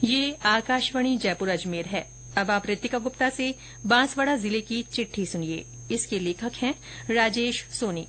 ये आकाशवाणी जयपुर अजमेर है। अब आप ऋतिका गुप्ता से बांसवाड़ा जिले की चिट्ठी सुनिए। इसके लेखक हैं राजेश सोनी।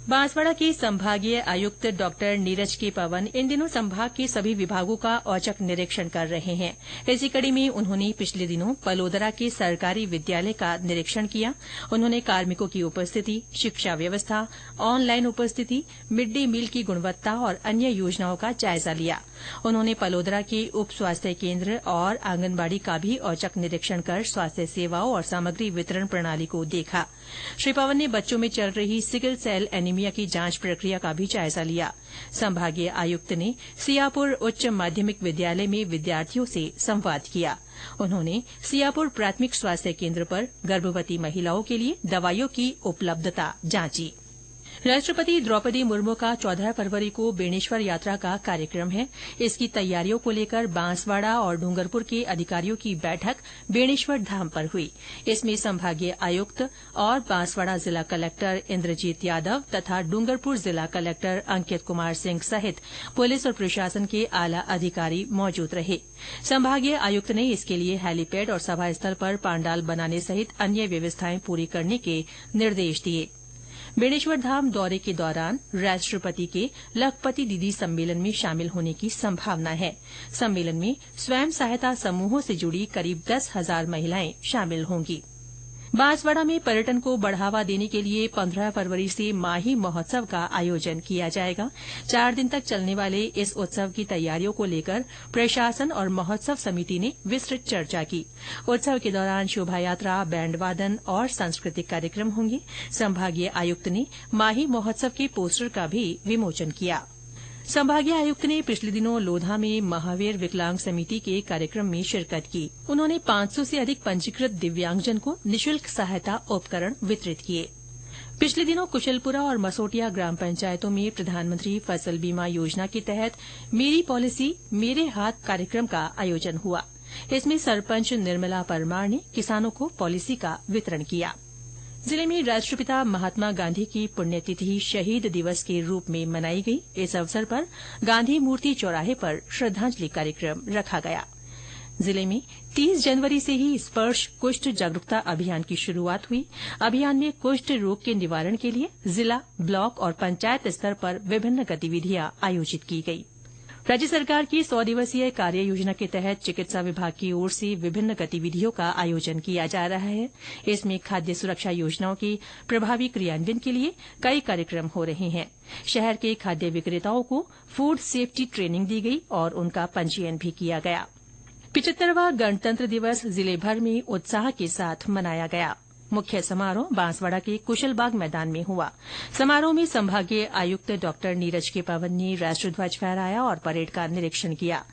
बांसवाड़ा के संभागीय आयुक्त डॉक्टर नीरज के पवन इन दिनों संभाग के सभी विभागों का औचक निरीक्षण कर रहे हैं। इसी कड़ी में उन्होंने पिछले दिनों पलोदरा के सरकारी विद्यालय का निरीक्षण किया। उन्होंने कार्मिकों की उपस्थिति, शिक्षा व्यवस्था, ऑनलाइन उपस्थिति, मिड डे मील की गुणवत्ता और अन्य योजनाओं का जायजा लिया। उन्होंने पलोदरा के उप स्वास्थ्य केन्द्र और आंगनबाड़ी का भी औचक निरीक्षण कर स्वास्थ्य सेवाओं और सामग्री वितरण प्रणाली को देखा। श्री पवन ने बच्चों में चल रही सिकल सेल एनीमिया की जांच प्रक्रिया का भी जायजा लिया। संभागीय आयुक्त ने सियापुर उच्च माध्यमिक विद्यालय में विद्यार्थियों से संवाद किया। उन्होंने सियापुर प्राथमिक स्वास्थ्य केन्द्र पर गर्भवती महिलाओं के लिए दवाइयों की उपलब्धता जांची। राष्ट्रपति द्रौपदी मुर्मू का 14 फरवरी को बेणेश्वर यात्रा का कार्यक्रम है। इसकी तैयारियों को लेकर बांसवाड़ा और डूंगरपुर के अधिकारियों की बैठक बेणेश्वर धाम पर हुई। इसमें संभागीय आयुक्त और बांसवाड़ा जिला कलेक्टर इंद्रजीत यादव तथा डूंगरपुर जिला कलेक्टर अंकित कुमार सिंह सहित पुलिस और प्रशासन के आला अधिकारी मौजूद रहे। संभागीय आयुक्त ने इसके लिए हेलीपैड और सभा स्थल पर पांडाल बनाने सहित अन्य व्यवस्थाएं पूरी करने के निर्देश दिए। बेणेश्वर धाम दौरे के दौरान राष्ट्रपति के लखपति दीदी सम्मेलन में शामिल होने की संभावना है। सम्मेलन में स्वयं सहायता समूहों से जुड़ी करीब 10,000 महिलाएं शामिल होंगी। बांसवाड़ा में पर्यटन को बढ़ावा देने के लिए 15 फरवरी से माही महोत्सव का आयोजन किया जाएगा। 4 दिन तक चलने वाले इस उत्सव की तैयारियों को लेकर प्रशासन और महोत्सव समिति ने विस्तृत चर्चा की। उत्सव के दौरान शोभायात्रा, बैंड वादन और सांस्कृतिक कार्यक्रम होंगे। संभागीय आयुक्त ने माही महोत्सव के पोस्टर का भी विमोचन किया। संभागीय आयुक्त ने पिछले दिनों लोधा में महावीर विकलांग समिति के कार्यक्रम में शिरकत की। उन्होंने 500 से अधिक पंजीकृत दिव्यांगजन को निःशुल्क सहायता उपकरण वितरित किए। पिछले दिनों कुशलपुरा और मसोटिया ग्राम पंचायतों में प्रधानमंत्री फसल बीमा योजना के तहत मेरी पॉलिसी मेरे हाथ कार्यक्रम का आयोजन हुआ। इसमें सरपंच निर्मला परमार ने किसानों को पॉलिसी का वितरण किया। जिले में राष्ट्रपिता महात्मा गांधी की पुण्यतिथि शहीद दिवस के रूप में मनाई गई। इस अवसर पर गांधी मूर्ति चौराहे पर श्रद्धांजलि कार्यक्रम रखा गया। जिले में 30 जनवरी से ही स्पर्श कुष्ठ जागरूकता अभियान की शुरूआत हुई। अभियान में कुष्ठ रोग के निवारण के लिए जिला, ब्लॉक और पंचायत स्तर पर विभिन्न गतिविधियां आयोजित की गई। राज्य सरकार की 100 दिवसीय कार्य योजना के तहत चिकित्सा विभाग की ओर से विभिन्न गतिविधियों का आयोजन किया जा रहा है। इसमें खाद्य सुरक्षा योजनाओं के प्रभावी क्रियान्वयन के लिए कई कार्यक्रम हो रहे हैं। शहर के खाद्य विक्रेताओं को फूड सेफ्टी ट्रेनिंग दी गई और उनका पंजीयन भी किया गया। 75वां गणतंत्र दिवस जिले भर में उत्साह के साथ मनाया गया। मुख्य समारोह बांसवाड़ा के कुशलबाग मैदान में हुआ। समारोह में संभागीय आयुक्त डॉक्टर नीरज के पवन ने राष्ट्रध्वज फहराया और परेड का निरीक्षण किया।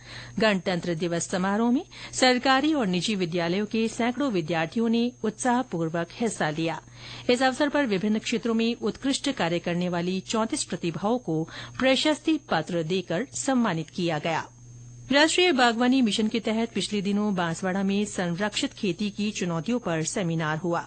गणतंत्र दिवस समारोह में सरकारी और निजी विद्यालयों के सैकड़ों विद्यार्थियों ने उत्साहपूर्वक हिस्सा लिया। इस अवसर पर विभिन्न क्षेत्रों में उत्कृष्ट कार्य करने वाली 34 प्रतिभाओं को प्रशस्ति पत्र देकर सम्मानित किया गया। राष्ट्रीय बागवानी मिशन के तहत पिछले दिनों बांसवाड़ा में संरक्षित खेती की चुनौतियों पर सेमिनार हुआ।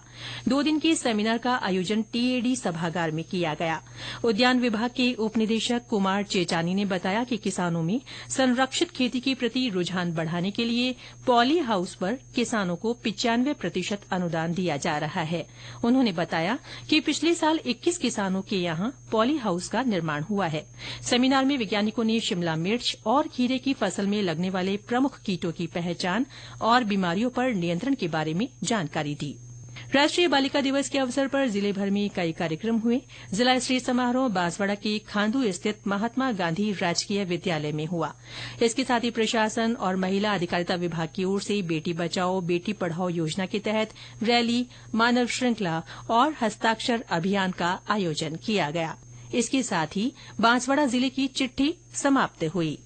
2 दिन के सेमिनार का आयोजन टीएडी सभागार में किया गया। उद्यान विभाग के उप निदेशक कुमार चेचानी ने बताया कि किसानों में संरक्षित खेती के प्रति रुझान बढ़ाने के लिए पॉली हाउस पर किसानों को 95% अनुदान दिया जा रहा है। उन्होंने बताया कि पिछले साल 21 किसानों के यहां पॉली हाउस का निर्माण हुआ है। सेमिनार में वैज्ञानिकों ने शिमला मिर्च और खीरे की फसल में लगने वाले प्रमुख कीटों की पहचान और बीमारियों पर नियंत्रण के बारे में जानकारी दी। राष्ट्रीय बालिका दिवस के अवसर पर जिले भर में कई कार्यक्रम हुए। जिला स्तरीय समारोह बांसवाड़ा के खांदू स्थित महात्मा गांधी राजकीय विद्यालय में हुआ। इसके साथ ही प्रशासन और महिला अधिकारिता विभाग की ओर से बेटी बचाओ बेटी पढ़ाओ योजना के तहत रैली, मानव श्रृंखला और हस्ताक्षर अभियान का आयोजन किया गया। इसके साथ ही बांसवाड़ा जिले की चिट्ठी समाप्त हुई।